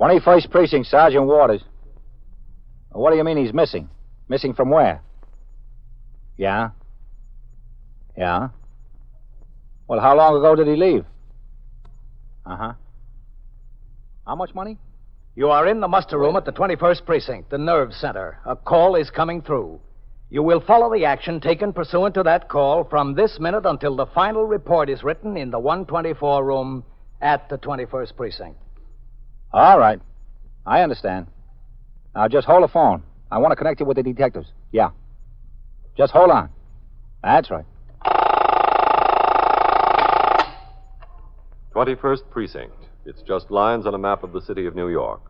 21st Precinct, Sergeant Waters. What do you mean he's missing? Missing from where? Yeah? Yeah? Well, how long ago did he leave? Uh-huh. How much money? You are in the muster room at the 21st Precinct, the nerve center. A call is coming through. You will follow the action taken pursuant to that call from this minute until the final report is written in the 124 room at the 21st Precinct. All right. I understand. Now, just hold the phone. I want to connect you with the detectives. Yeah. Just hold on. That's right. 21st Precinct. It's just lines on a map of the city of New York.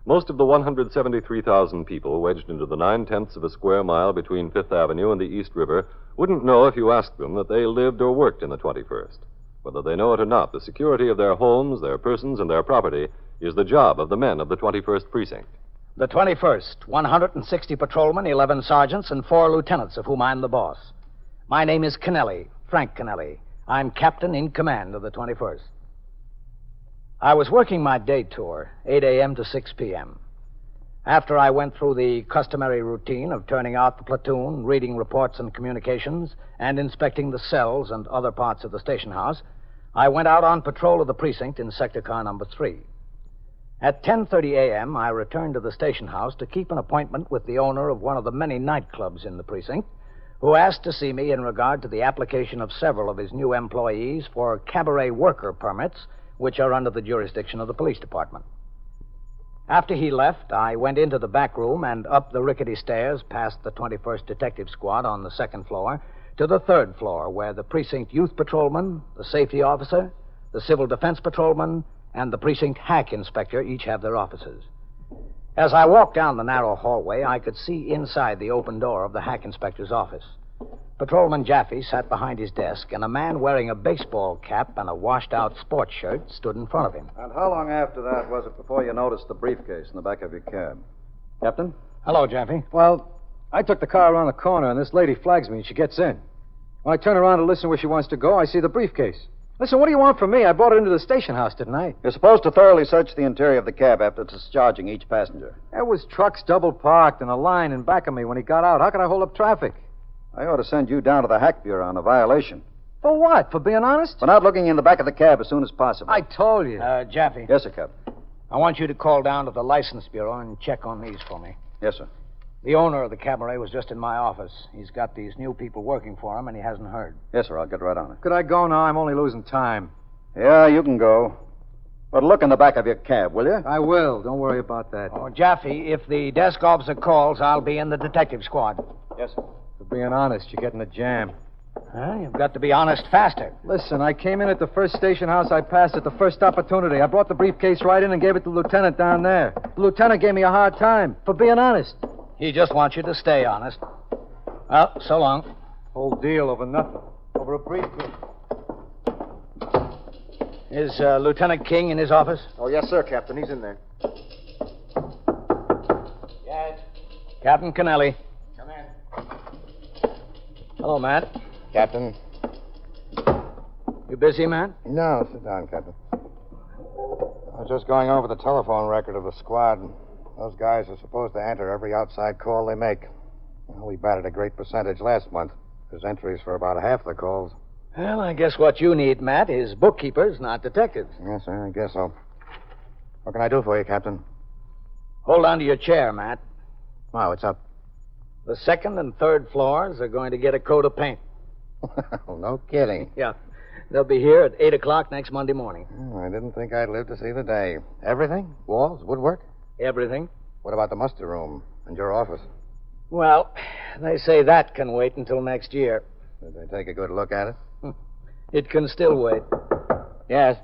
Most of the 173,000 people wedged into the 9/10 of a square mile between Fifth Avenue and the East River wouldn't know if you asked them that they lived or worked in the 21st. Whether they know it or not, the security of their homes, their persons, and their property is the job of the men of the 21st Precinct. The 21st, 160 patrolmen, 11 sergeants, and 4 lieutenants, of whom I'm the boss. My name is Kennelly, Frank Kennelly. I'm captain in command of the 21st. I was working my day tour, 8 a.m. to 6 p.m. After I went through the customary routine of turning out the platoon, reading reports and communications, and inspecting the cells and other parts of the station house, I went out on patrol of the precinct in sector car number 3. At 10:30 a.m., I returned to the station house to keep an appointment with the owner of one of the many nightclubs in the precinct, who asked to see me in regard to the application of several of his new employees for cabaret worker permits, which are under the jurisdiction of the police department. After he left, I went into the back room and up the rickety stairs past the 21st Detective Squad on the 2nd floor to the 3rd floor, where the precinct youth patrolman, the safety officer, the civil defense patrolman, and the precinct hack inspector each have their offices. As I walked down the narrow hallway, I could see inside the open door of the hack inspector's office. Patrolman Jaffe sat behind his desk, and a man wearing a baseball cap and a washed-out sports shirt stood in front of him. And how long after that was it before you noticed the briefcase in the back of your cab? Captain? Hello, Jaffe. Well, I took the car around the corner, and this lady flags me, and she gets in. When I turn around to listen where she wants to go, I see the briefcase. Listen, what do you want from me? I brought it into the station house, didn't I? You're supposed to thoroughly search the interior of the cab after discharging each passenger. There was trucks double parked and a line in back of me when he got out. How could I hold up traffic? I ought to send you down to the Hack Bureau on a violation. For what? For being honest? For not looking in the back of the cab as soon as possible. I told you. Jaffe. Yes, sir, Captain. I want you to call down to the license bureau and check on these for me. Yes, sir. The owner of the cabaret was just in my office. He's got these new people working for him, and he hasn't heard. Yes, sir, I'll get right on it. Could I go now? I'm only losing time. Yeah, you can go. But look in the back of your cab, will you? I will. Don't worry about that. Oh, Jaffe, if the desk officer calls, I'll be in the detective squad. Yes, sir. For being honest, you're getting a jam. You've got to be honest faster. Listen, I came in at the first station house I passed at the first opportunity. I brought the briefcase right in and gave it to the lieutenant down there. The lieutenant gave me a hard time for being honest. He just wants you to stay honest. Well, so long. Whole deal over nothing. Over a briefcase. Is Lieutenant King in his office? Oh, yes, sir, Captain. He's in there. Yes. Captain Kennelly. Come in. Hello, Matt. Captain? You busy, Matt? No, sit down, Captain. I was just going over the telephone record of the squad. Those guys are supposed to enter every outside call they make. Well, we batted a great percentage last month. There's entries for about half the calls. Well, I guess what you need, Matt, is bookkeepers, not detectives. Yes, sir, I guess so. What can I do for you, Captain? Hold on to your chair, Matt. Wow, what's up? The 2nd and 3rd floors are going to get a coat of paint. Well, no kidding. Yeah. They'll be here at 8 o'clock next Monday morning. I didn't think I'd live to see the day. Everything? Walls, woodwork? Everything. What about the muster room and your office? Well, they say that can wait until next year. Did they take a good look at it? It can still wait. Yes.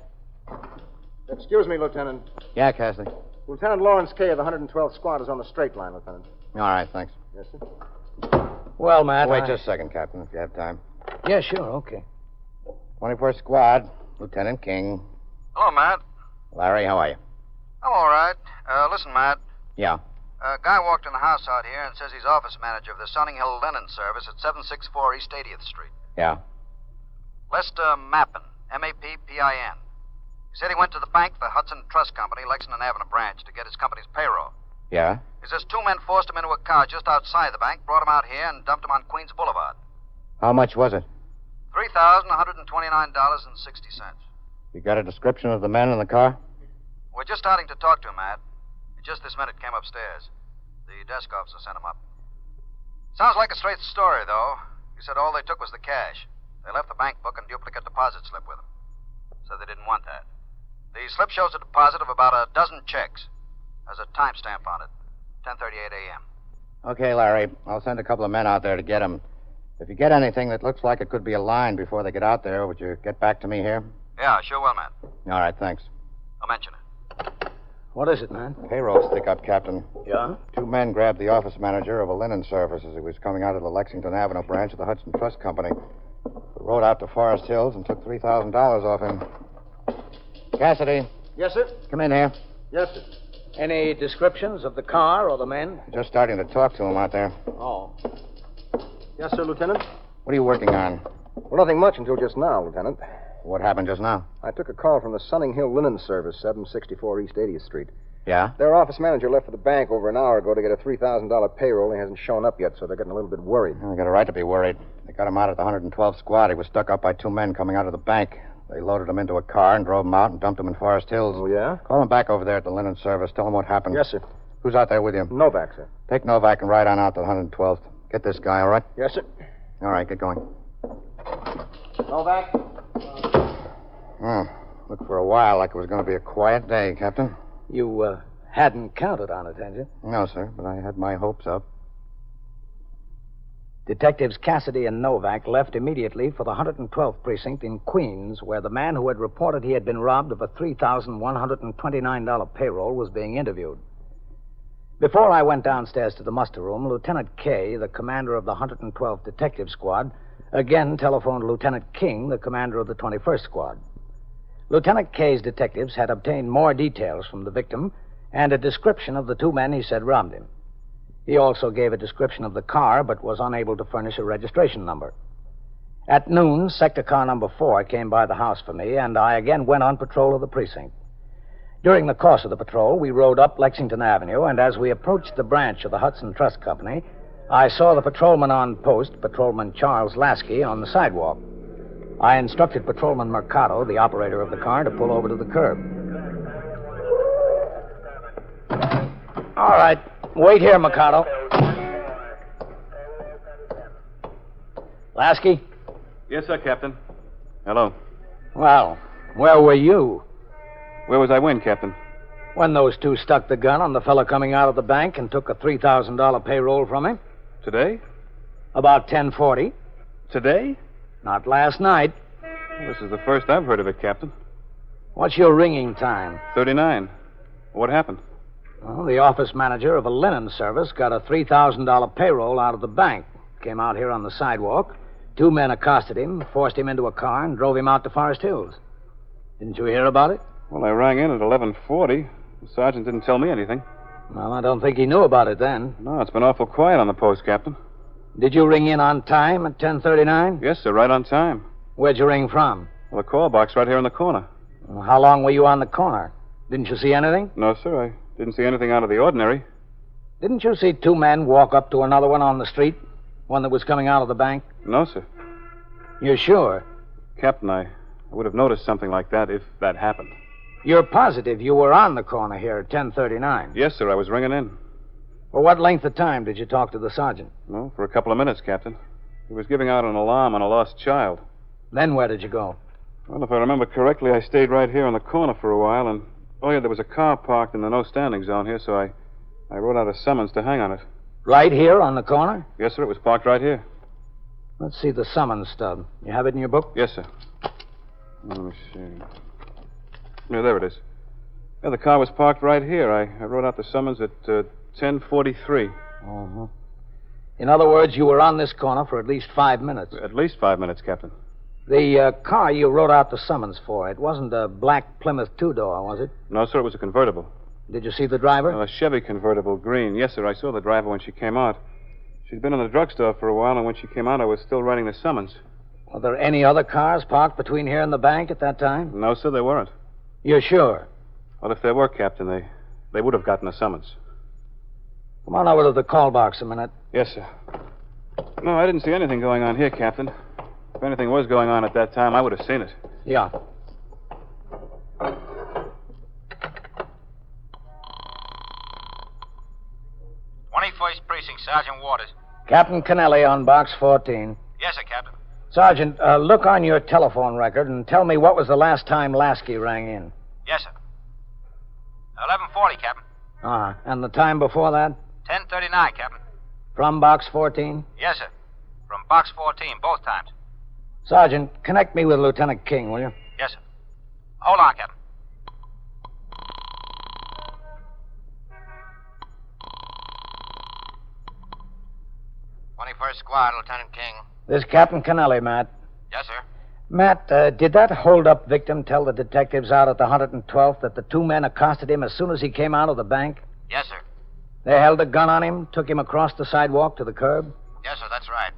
Excuse me, Lieutenant. Yeah, Cassidy. Lieutenant Lawrence Kay of the 112th Squad is on the straight line, Lieutenant. All right, thanks. Yes, sir. Well, Matt, Wait just a second, Captain, if you have time. Yeah, sure, okay. 21st Squad, Lieutenant King. Hello, Matt. Larry, how are you? I'm all right. Listen, Matt. Yeah. A guy walked in the house out here and says he's office manager of the Sunning Hill Linen Service at 764 East 80th Street. Yeah. Lester Mappin, M-A-P-P-I-N. He said he went to the bank, the Hudson Trust Company, Lexington Avenue branch, to get his company's payroll. Yeah? He says two men forced him into a car just outside the bank, brought him out here, and dumped him on Queens Boulevard. How much was it? $3,129.60. You got a description of the men in the car? We're just starting to talk to him, Matt. He just this minute came upstairs. The desk officer sent him up. Sounds like a straight story, though. He said all they took was the cash. They left the bank book and duplicate deposit slip with them. Said they didn't want that. The slip shows a deposit of about a dozen checks. There's a timestamp on it. 10:38 a.m. Okay, Larry. I'll send a couple of men out there to get him. If you get anything that looks like it could be a line before they get out there, would you get back to me here? Yeah, sure will, Matt. All right, thanks. I'll mention it. What is it, man? Payroll stick-up, Captain. Yeah? Two men grabbed the office manager of a linen service as he was coming out of the Lexington Avenue branch of the Hudson Trust Company. They rode out to Forest Hills and took $3,000 off him. Cassidy. Yes, sir? Come in here. Yes, sir. Any descriptions of the car or the men? Just starting to talk to him out there. Oh. Yes, sir, Lieutenant? What are you working on? Well, nothing much until just now, Lieutenant. What happened just now? I took a call from the Sunning Hill Linen Service, 764 East 80th Street. Yeah? Their office manager left for the bank over an hour ago to get a $3,000 payroll. He hasn't shown up yet, so they're getting a little bit worried. They got a right to be worried. They got him out at the 112th squad. He was stuck up by two men coming out of the bank. They loaded him into a car and drove him out and dumped him in Forest Hills. Oh, yeah? Call him back over there at the linen service. Tell him what happened. Yes, sir. Who's out there with you? Novak, sir. Take Novak and ride on out to the 112th. Get this guy, all right? Yes, sir. All right, get going. Novak? Looked for a while like it was going to be a quiet day, Captain. You, hadn't counted on it, had you? No, sir, but I had my hopes up. Detectives Cassidy and Novak left immediately for the 112th Precinct in Queens, where the man who had reported he had been robbed of a $3,129 payroll was being interviewed. Before I went downstairs to the muster room, Lieutenant Kay, the commander of the 112th Detective Squad, again telephoned Lieutenant King, the commander of the 21st Squad. Lieutenant Kay's detectives had obtained more details from the victim and a description of the two men he said robbed him. He also gave a description of the car, but was unable to furnish a registration number. At noon, sector car number 4 came by the house for me, and I again went on patrol of the precinct. During the course of the patrol, we rode up Lexington Avenue, and as we approached the branch of the Hudson Trust Company, I saw the patrolman on post, Patrolman Charles Lasky, on the sidewalk. I instructed Patrolman Mercado, the operator of the car, to pull over to the curb. All right. Wait here, Mercado. Lasky? Yes, sir, Captain. Hello. Well, where were you? Where was I when, Captain? When those two stuck the gun on the fellow coming out of the bank and took a $3,000 payroll from him? Today? About 10:40. Today? Not last night. This is the first I've heard of it, Captain. What's your ringing time? 39. What happened? Well, the office manager of a linen service got a $3,000 payroll out of the bank. Came out here on the sidewalk. Two men accosted him, forced him into a car, and drove him out to Forest Hills. Didn't you hear about it? Well, I rang in at 11:40. The sergeant didn't tell me anything. Well, I don't think he knew about it then. No, it's been awful quiet on the post, Captain. Did you ring in on time at 10:39? Yes, sir, right on time. Where'd you ring from? Well, the call box right here in the corner. Well, how long were you on the corner? Didn't you see anything? No, sir, I didn't see anything out of the ordinary. Didn't you see two men walk up to another one on the street? One that was coming out of the bank? No, sir. You're sure? Captain, I would have noticed something like that if that happened. You're positive you were on the corner here at 10:39? Yes, sir, I was ringing in. For what length of time did you talk to the sergeant? No, for a couple of minutes, Captain. He was giving out an alarm on a lost child. Then where did you go? Well, if I remember correctly, I stayed right here on the corner for a while, and... Oh, yeah, there was a car parked in the no-standing zone here, so I wrote out a summons to hang on it. Right here on the corner? Yes, sir, it was parked right here. Let's see the summons stub. You have it in your book? Yes, sir. Let me see. Yeah, there it is. Yeah, the car was parked right here. I wrote out the summons at 10:43. Uh-huh. In other words, you were on this corner for at least 5 minutes. At least 5 minutes, Captain. The car you wrote out the summons for, it wasn't a black Plymouth two-door, was it? No, sir, it was a convertible. Did you see the driver? A Chevy convertible, green. Yes, sir, I saw the driver when she came out. She'd been in the drugstore for a while, and when she came out, I was still writing the summons. Were there any other cars parked between here and the bank at that time? No, sir, there weren't. You're sure? Well, if they were, Captain, they would have gotten a summons. Come on over to the call box a minute. Yes, sir. No, I didn't see anything going on here, Captain. If anything was going on at that time, I would have seen it. Yeah. Precinct, Sergeant Waters. Captain Kennelly on box 14. Yes, sir, Captain. Sergeant, look on your telephone record and tell me what was the last time Lasky rang in. Yes, sir. 11:40, Captain. And the time before that? 10:39, Captain. From box 14? Yes, sir. From box 14, both times. Sergeant, connect me with Lieutenant King, will you? Yes, sir. Hold on, Captain. First Squad, Lieutenant King. This is Captain Kennelly, Matt. Yes, sir. Matt, did that hold-up victim tell the detectives out at the 112th that the two men accosted him as soon as he came out of the bank? Yes, sir. They held a gun on him, took him across the sidewalk to the curb? Yes, sir, that's right.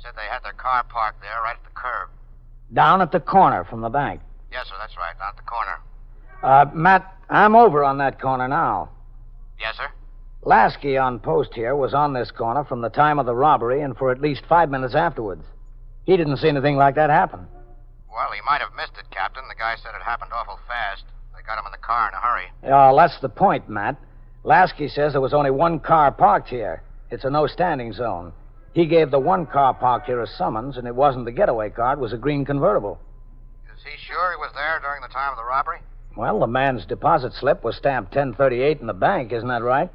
Said they had their car parked there right at the curb. Down at the corner from the bank? Yes, sir, that's right, down at the corner. Matt, I'm over on that corner now. Yes, sir. Lasky on post here was on this corner from the time of the robbery and for at least 5 minutes afterwards. He didn't see anything like that happen. Well, he might have missed it, Captain. The guy said it happened awful fast. They got him in the car in a hurry. That's the point, Matt. Lasky says there was only one car parked here. It's a no-standing zone. He gave the one car parked here a summons, and it wasn't the getaway car. It was a green convertible. Is he sure he was there during the time of the robbery? Well, the man's deposit slip was stamped 1038 in the bank, isn't that right?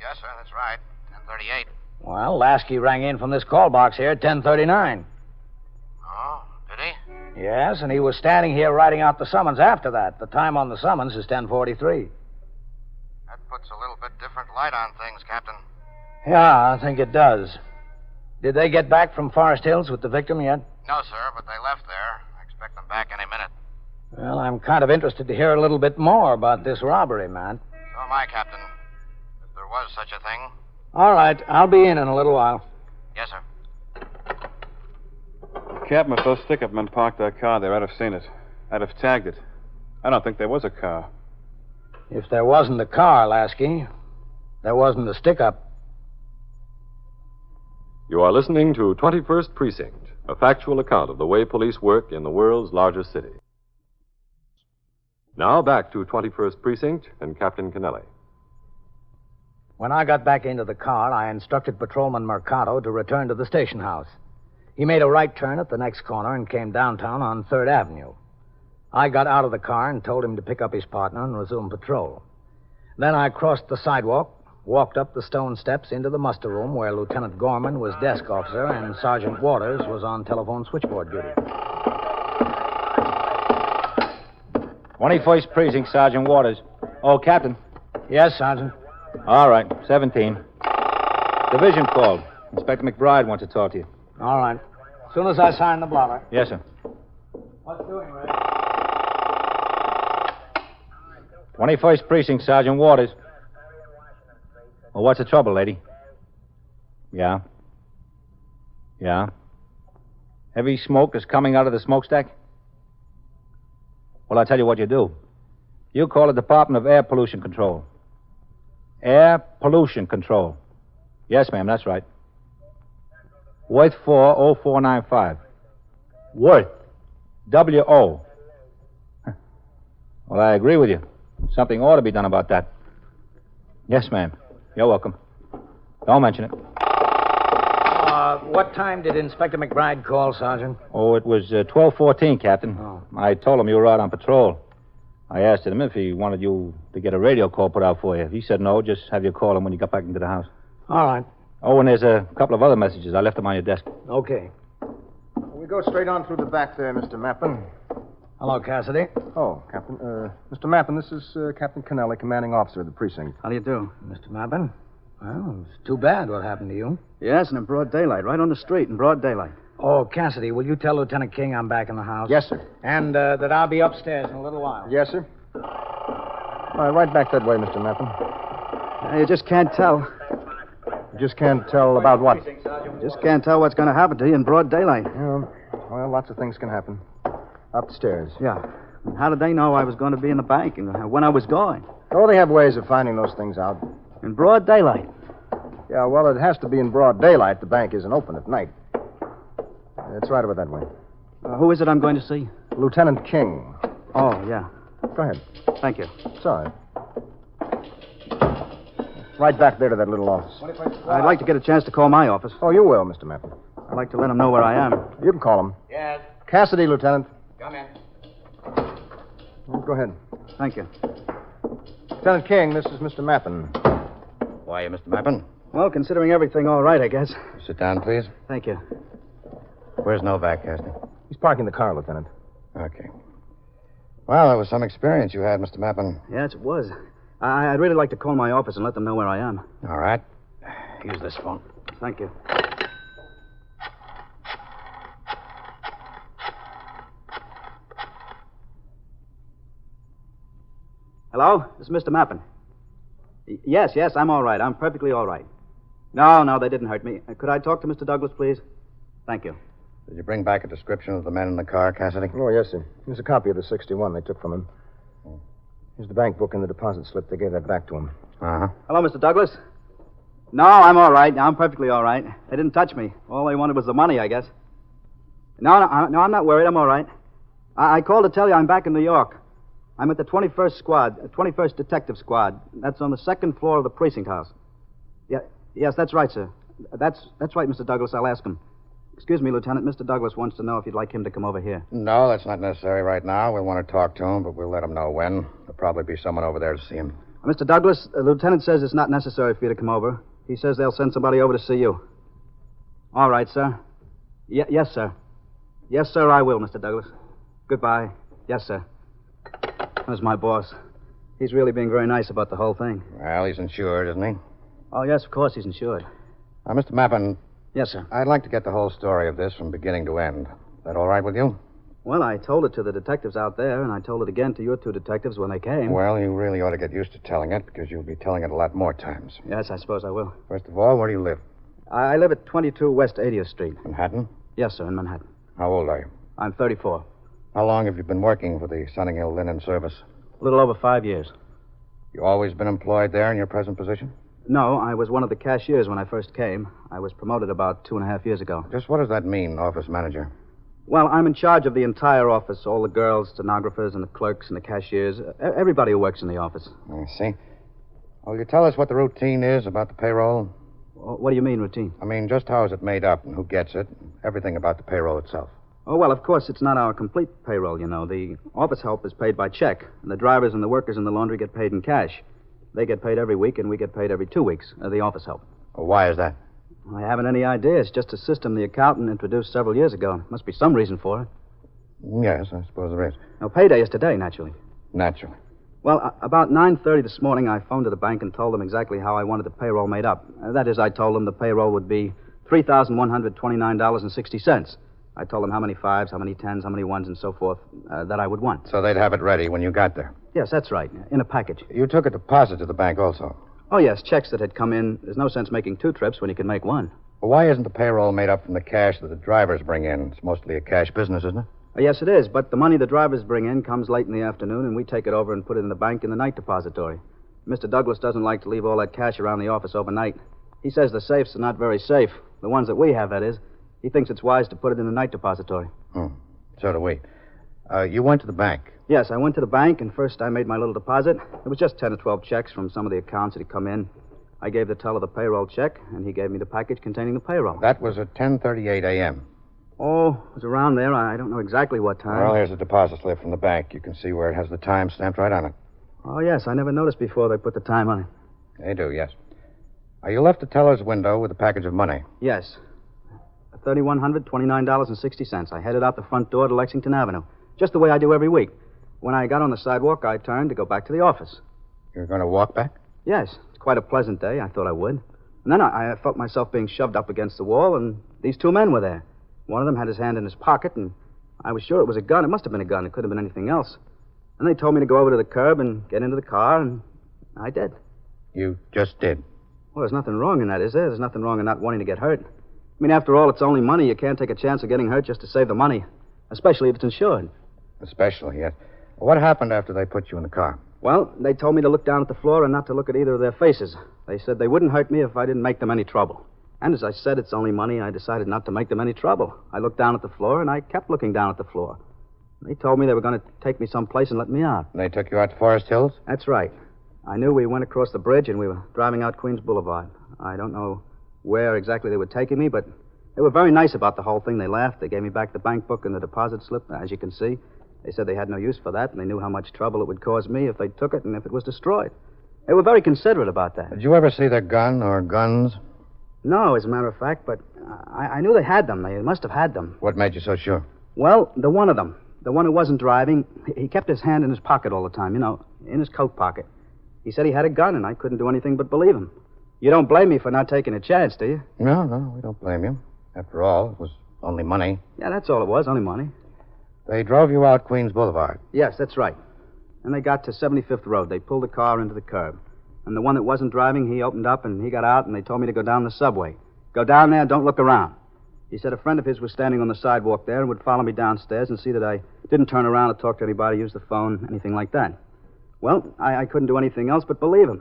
Yes, sir, that's right. 1038. Well, Lasky rang in from this call box here at 1039. Oh, did he? Yes, and he was standing here writing out the summons after that. The time on the summons is 1043. That puts a little bit different light on things, Captain. Yeah, I think it does. Did they get back from Forest Hills with the victim yet? No, sir, but they left there. I expect them back any minute. Well, I'm kind of interested to hear a little bit more about this robbery, man. So am I, Captain. If there was such a thing. All right, I'll be in a little while. Yes, sir. Captain, if those stick-up men parked their car there, I'd have seen it. I'd have tagged it. I don't think there was a car. If there wasn't a car, Lasky, there wasn't a stick-up. You are listening to 21st Precinct, a factual account of the way police work in the world's largest city. Now back to 21st Precinct and Captain Kennelly. When I got back into the car, I instructed Patrolman Mercado to return to the station house. He made a right turn at the next corner and came downtown on 3rd Avenue. I got out of the car and told him to pick up his partner and resume patrol. Then I crossed the sidewalk, walked up the stone steps into the muster room where Lieutenant Gorman was desk officer and Sergeant Waters was on telephone switchboard duty. 21st Precinct, Sergeant Waters. Oh, Captain. Yes, Sergeant. All right, 17. Division called. Inspector McBride wants to talk to you. All right. As soon as I sign the blotter. Yes, sir. What's doing, Ray? 21st Precinct, Sergeant Waters. Well, what's the trouble, lady? Yeah? Yeah? Heavy smoke is coming out of the smokestack? Well, I'll tell you what you do. You call the Department of Air Pollution Control. Air Pollution Control. Yes, ma'am, that's right. Worth 40495. Worth. W-O. Well, I agree with you. Something ought to be done about that. Yes, ma'am. You're welcome. Don't mention it. What time did Inspector McBride call, Sergeant? Oh, it was 12:14, Captain. Oh. I told him you were out on patrol. I asked him if he wanted you to get a radio call put out for you. He said no, just have you call him when you got back into the house. All right. Oh, and there's a couple of other messages. I left them on your desk. Okay. We go straight on through the back there, Mr. Mappin. Hello, Cassidy. Oh, Captain. Mr. Mappin, this is Captain Kennelly, commanding officer of the precinct. How do you do? Mr. Mappin. Well, it's too bad what happened to you. Yes, and in broad daylight, right on the street in broad daylight. Oh, Cassidy, will you tell Lieutenant King I'm back in the house? Yes, sir. And that I'll be upstairs in a little while. Yes, sir. All right, right back that way, Mr. Mappin. You just can't tell. You just can't tell about what? Just can't tell what's going to happen to you in broad daylight. Yeah, well, lots of things can happen. Upstairs. Yeah. How did they know I was going to be in the bank and when I was going? Oh, they have ways of finding those things out. In broad daylight. Yeah, well, it has to be in broad daylight. The bank isn't open at night. It's right over that way. Who is it I'm going to see? Lieutenant King. Oh, yeah. Go ahead. Thank you. It's all right. Right back there to that little office. I'd like to get a chance to call my office. Oh, you will, Mr. Mappin. I'd like to let them know where I am. You can call him. Yes. Cassidy, Lieutenant. Come in. Go ahead. Thank you. Lieutenant King, this is Mr. Mappin. Why, Mr. Mappin? Well, considering everything all right, I guess. Sit down, please. Thank you. Where's Novak, Cassidy? He's parking the car, Lieutenant. Okay. Well, that was some experience you had, Mr. Mappin. Yes, it was. I'd really like to call my office and let them know where I am. All right. Use this phone. Thank you. Hello? This is Mr. Mappin. Yes, I'm all right. I'm perfectly all right. No, they didn't hurt me. Could I talk to Mr. Douglas, please? Thank you. Did you bring back a description of the men in the car, Cassidy? Oh, yes, sir. Here's a copy of the 61 they took from him. Here's the bank book and the deposit slip. They gave that back to him. Uh-huh. Hello, Mr. Douglas. No, I'm all right. I'm perfectly all right. They didn't touch me. All they wanted was the money, I guess. No, I'm not worried. I'm all right. I called to tell you I'm back in New York. I'm at the 21st Squad, 21st Detective Squad. That's on the second floor of the Precinct house. Yes, that's right, sir. That's right, Mr. Douglas. I'll ask him. Excuse me, Lieutenant. Mr. Douglas wants to know if you'd like him to come over here. No, that's not necessary right now. We'll want to talk to him, but we'll let him know when. There'll probably be someone over there to see him. Mr. Douglas, the lieutenant says it's not necessary for you to come over. He says they'll send somebody over to see you. All right, sir. Yes, sir. Yes, sir, I will, Mr. Douglas. Goodbye. Yes, sir. There's my boss. He's really being very nice about the whole thing. Well, he's insured, isn't he? Oh, yes, of course he's insured. Mr. Mappin. Yes, sir. I'd like to get the whole story of this from beginning to end. Is that all right with you? Well, I told it to the detectives out there, and I told it again to your two detectives when they came. Well, you really ought to get used to telling it, because you'll be telling it a lot more times. Yes, I suppose I will. First of all, where do you live? I live at 22 West 80th Street. Manhattan? Yes, sir, in Manhattan. How old are you? I'm 34. How long have you been working for the Sunninghill Linen Service? A little over 5 years. You always been employed there in your present position? No, I was one of the cashiers when I first came. I was promoted about 2.5 years ago. Just what does that mean, office manager? Well, I'm in charge of the entire office, all the girls, stenographers, and the clerks and the cashiers, everybody who works in the office. I see. Will you tell us what the routine is about the payroll? What do you mean, routine? I mean, just how is it made up and who gets it? Everything about the payroll itself. Oh, well, of course, it's not our complete payroll, you know. The office help is paid by check, and the drivers and the workers in the laundry get paid in cash. They get paid every week, and we get paid every 2 weeks, the office help. Well, why is that? I haven't any idea. It's just a system the accountant introduced several years ago. Must be some reason for it. Yes, I suppose there is. Now, payday is today, naturally. Naturally. Well, about 9:30 this morning, I phoned to the bank and told them exactly how I wanted the payroll made up. That is, I told them the payroll would be $3,129.60. I told them how many fives, how many tens, how many ones, and so forth that I would want. So they'd have it ready when you got there? Yes, that's right, in a package. You took a deposit to the bank also? Oh, yes, checks that had come in. There's no sense making 2 trips when you can make 1. Well, why isn't the payroll made up from the cash that the drivers bring in? It's mostly a cash business, isn't it? Yes, it is, but the money the drivers bring in comes late in the afternoon, and we take it over and put it in the bank in the night depository. Mr. Douglas doesn't like to leave all that cash around the office overnight. He says the safes are not very safe. The ones that we have, that is. He thinks it's wise to put it in the night depository. So do we. You went to the bank? Yes, I went to the bank, and first I made my little deposit. It was just 10 or 12 checks from some of the accounts that had come in. I gave the teller the payroll check, and he gave me the package containing the payroll. That was at 10:38 a.m. Oh, it was around there. I don't know exactly what time. Well, here's a deposit slip from the bank. You can see where it has the time stamped right on it. Oh, yes, I never noticed before they put the time on it. They do, yes. You left the teller's window with a package of money. Yes. $3,129.60. I headed out the front door to Lexington Avenue, just the way I do every week. When I got on the sidewalk, I turned to go back to the office. You're going to walk back? Yes. It's quite a pleasant day. I thought I would. And then I felt myself being shoved up against the wall, and these 2 men were there. One of them had his hand in his pocket, and I was sure it was a gun. It must have been a gun. It could have been anything else. And they told me to go over to the curb and get into the car, and I did. You just did? Well, there's nothing wrong in that, is there? There's nothing wrong in not wanting to get hurt. I mean, after all, it's only money. You can't take a chance of getting hurt just to save the money, especially if it's insured. Especially, yes. What happened after they put you in the car? Well, they told me to look down at the floor and not to look at either of their faces. They said they wouldn't hurt me if I didn't make them any trouble. And as I said, it's only money. I decided not to make them any trouble. I looked down at the floor, and I kept looking down at the floor. They told me they were going to take me someplace and let me out. And they took you out to Forest Hills? That's right. I knew we went across the bridge, and we were driving out Queens Boulevard. I don't know where exactly they were taking me, but they were very nice about the whole thing. They laughed. They gave me back the bank book and the deposit slip, as you can see. They said they had no use for that, and they knew how much trouble it would cause me if they took it and if it was destroyed. They were very considerate about that. Did you ever see their gun or guns? No, as a matter of fact, but I knew they had them. They must have had them. What made you so sure? Well, the one of them, the one who wasn't driving, he kept his hand in his pocket all the time, in his coat pocket. He said he had a gun, and I couldn't do anything but believe him. You don't blame me for not taking a chance, do you? No, we don't blame you. After all, it was only money. Yeah, that's all it was, only money. They drove you out Queens Boulevard. Yes, that's right. And they got to 75th Road. They pulled the car into the curb. And the one that wasn't driving, he opened up and he got out, and they told me to go down the subway. Go down there, don't look around. He said a friend of his was standing on the sidewalk there and would follow me downstairs and see that I didn't turn around or talk to anybody, use the phone, anything like that. Well, I couldn't do anything else but believe him.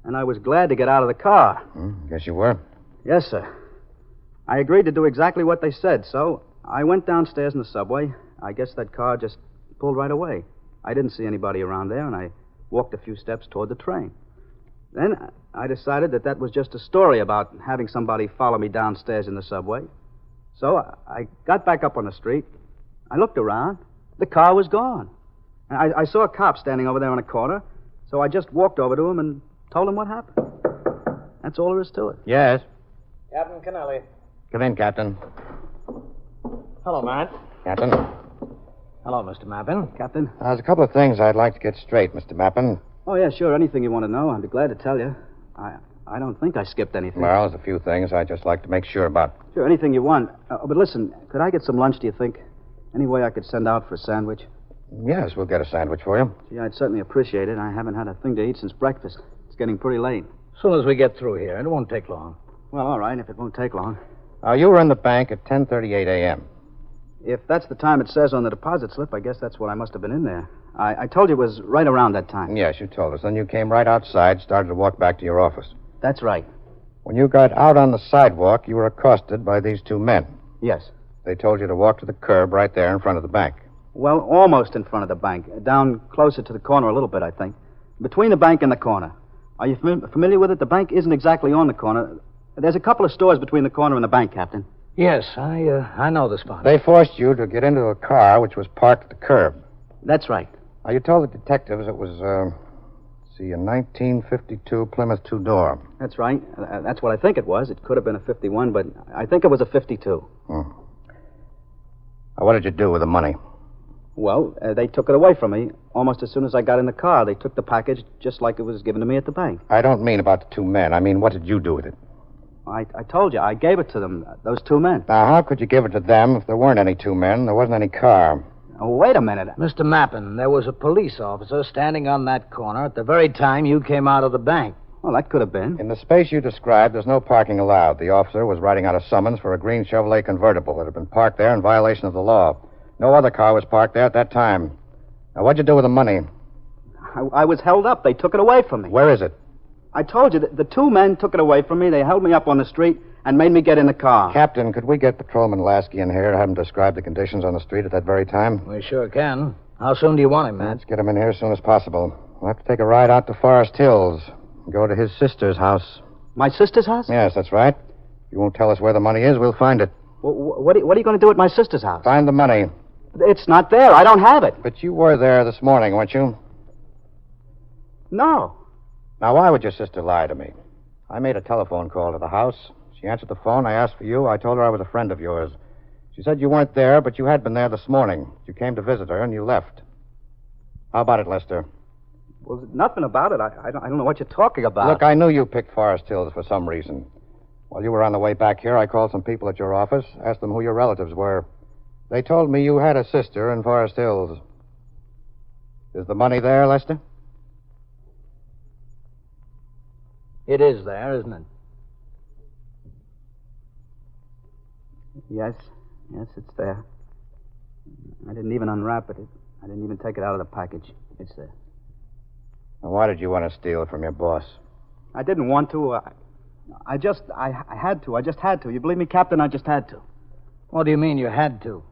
And I was glad to get out of the car. Guess you were. Yes, sir. I agreed to do exactly what they said, so I went downstairs in the subway. I guess that car just pulled right away. I didn't see anybody around there, and I walked a few steps toward the train. Then I decided that was just a story about having somebody follow me downstairs in the subway. So I got back up on the street. I looked around. The car was gone. And I saw a cop standing over there on a corner, so I just walked over to him and told him what happened. That's all there is to it. Yes. Captain Kennelly. Come in, Captain. Hello, Matt. Captain. Hello, Mr. Mappin. Captain? There's a couple of things I'd like to get straight, Mr. Mappin. Oh, yeah, sure. Anything you want to know, I'd be glad to tell you. I don't think I skipped anything. Well, there's a few things I'd just like to make sure about. Sure, anything you want. But listen, could I get some lunch, do you think? Any way I could send out for a sandwich? Yes, we'll get a sandwich for you. Gee, I'd certainly appreciate it. I haven't had a thing to eat since breakfast. It's getting pretty late. As soon as we get through here. It won't take long. Well, all right, if it won't take long. You were in the bank at 10:38 a.m. If that's the time it says on the deposit slip, I guess that's when I must have been in there. I told you it was right around that time. Yes, you told us. Then you came right outside, started to walk back to your office. That's right. When you got out on the sidewalk, you were accosted by these two men. Yes. They told you to walk to the curb right there in front of the bank. Well, almost in front of the bank. Down closer to the corner a little bit, I think. Between the bank and the corner. Are you familiar with it? The bank isn't exactly on the corner. There's a couple of stores between the corner and the bank, Captain. Yes, I know the spot. They forced you to get into a car which was parked at the curb. That's right. You told the detectives it was, a 1952 Plymouth two-door. That's right. That's what I think it was. It could have been a 51, but I think it was a 52. Now, what did you do with the money? Well, they took it away from me almost as soon as I got in the car. They took the package just like it was given to me at the bank. I don't mean about the two men. I mean, what did you do with it? I told you. I gave it to them, those two men. Now, how could you give it to them if there weren't any two men and there wasn't any car? Oh, wait a minute. Mr. Mappin, there was a police officer standing on that corner at the very time you came out of the bank. Well, that could have been. In the space you described, there's no parking allowed. The officer was writing out a summons for a green Chevrolet convertible that had been parked there in violation of the law. No other car was parked there at that time. Now, what'd you do with the money? I was held up. They took it away from me. Where is it? I told you that the two men took it away from me. They held me up on the street and made me get in the car. Captain, could we get Patrolman Lasky in here to have him describe the conditions on the street at that very time? We sure can. How soon do you want him, Matt? Let's get him in here as soon as possible. We'll have to take a ride out to Forest Hills and go to his sister's house. My sister's house? Yes, that's right. If you won't tell us where the money is, we'll find it. What are you going to do at my sister's house? Find the money. It's not there. I don't have it. But you were there this morning, weren't you? No. Now, why would your sister lie to me? I made a telephone call to the house. She answered the phone. I asked for you. I told her I was a friend of yours. She said you weren't there, but you had been there this morning. You came to visit her, and you left. How about it, Lester? Well, there's nothing about it. I don't know what you're talking about. Look, I knew you picked Forest Hills for some reason. While you were on the way back here, I called some people at your office, asked them who your relatives were. They told me you had a sister in Forest Hills. Is the money there, Lester? It is there, isn't it? Yes, it's there. I didn't even unwrap it. I didn't even take it out of the package. It's there. Now, why did you want to steal it from your boss? I didn't want to. I had to. I just had to. You believe me, Captain? I just had to. What do you mean you had to?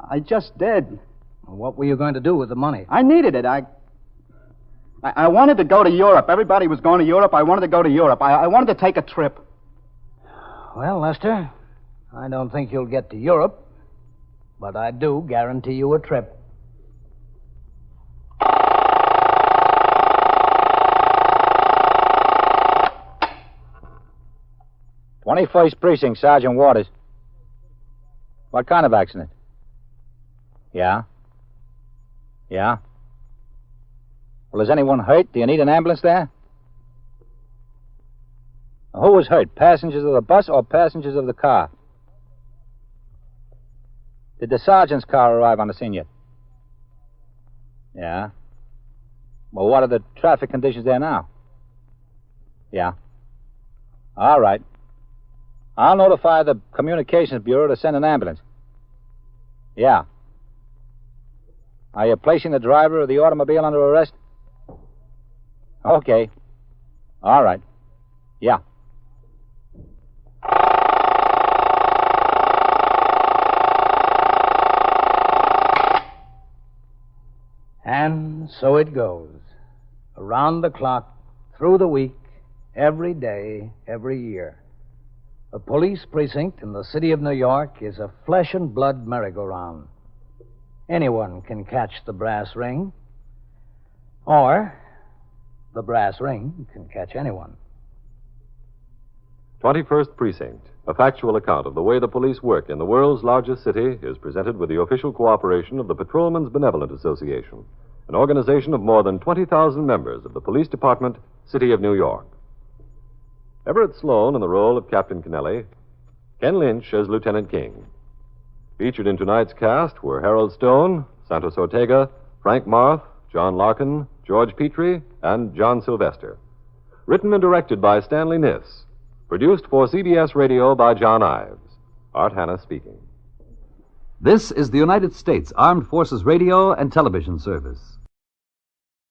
I just did. Well, what were you going to do with the money? I needed it. I wanted to go to Europe. Everybody was going to Europe. I wanted to go to Europe. I wanted to take a trip. Well, Lester, I don't think you'll get to Europe, but I do guarantee you a trip. 21st Precinct, Sergeant Waters. What kind of accident? Yeah? Yeah? Well, is anyone hurt? Do you need an ambulance there? Who was hurt? Passengers of the bus or passengers of the car? Did the sergeant's car arrive on the scene yet? Yeah? Well, what are the traffic conditions there now? Yeah. All right. I'll notify the Communications Bureau to send an ambulance. Yeah. Are you placing the driver of the automobile under arrest? Okay. All right. Yeah. And so it goes. Around the clock, through the week, every day, every year. A police precinct in the city of New York is a flesh and blood merry-go-round. Anyone can catch the brass ring, or the brass ring can catch anyone. 21st Precinct, a factual account of the way the police work in the world's largest city, is presented with the official cooperation of the Patrolmen's Benevolent Association, an organization of more than 20,000 members of the Police Department, City of New York. Everett Sloan in the role of Captain Kennelly, Ken Lynch as Lieutenant King. Featured in tonight's cast were Harold Stone, Santos Ortega, Frank Marth, John Larkin, George Petrie, and John Sylvester. Written and directed by Stanley Niss. Produced for CBS Radio by John Ives. Art Hanna speaking. This is the United States Armed Forces Radio and Television Service.